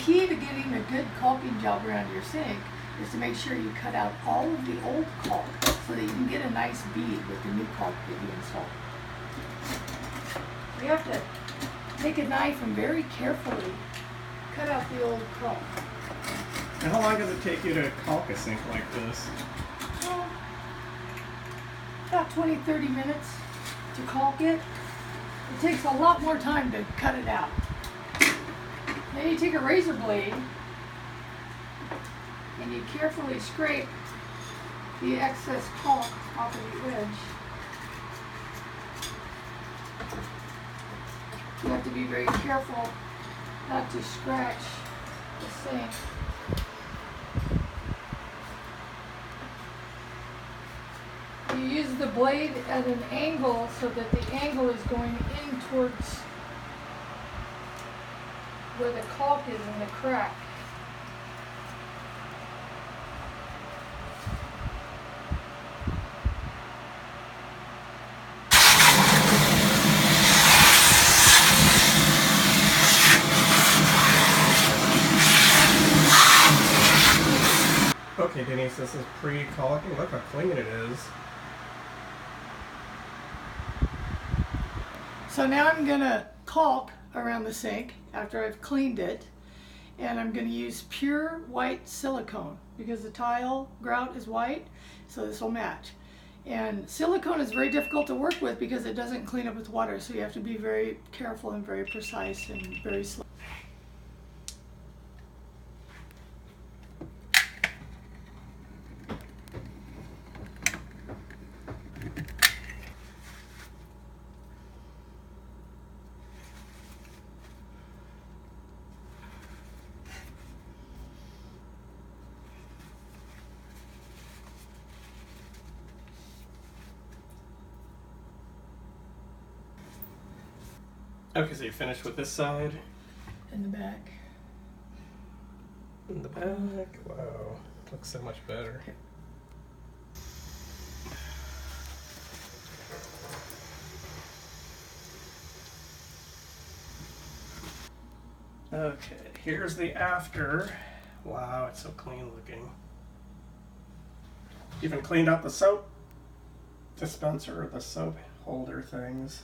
key to getting a good caulking job around your sink is to make sure you cut out all of the old caulk so that you can get a nice bead with the new caulk that you install. You have to take a knife and very carefully cut out the old caulk. And how long does it take you to caulk a sink like this? Well, about 20-30 minutes to caulk it. It takes a lot more time to cut it out. Then you take a razor blade and you carefully scrape the excess caulk off of the edge. You have to be very careful not to scratch the sink. You use the blade at an angle so that the angle is going in towards where the caulk is in the crack. Okay, Denise, this is pre-caulking. Look how clean it is. So now I'm going to caulk around the sink after I've cleaned it, and I'm going to use pure white silicone because the tile grout is white, so this will match. And silicone is very difficult to work with because it doesn't clean up with water, so you have to be very careful and very precise and very slow. Okay, so you finished with this side. In the back. In the back. Wow. Looks so much better. Okay, here's the after. Wow, it's so clean looking. Even cleaned out the soap dispenser or the soap holder things.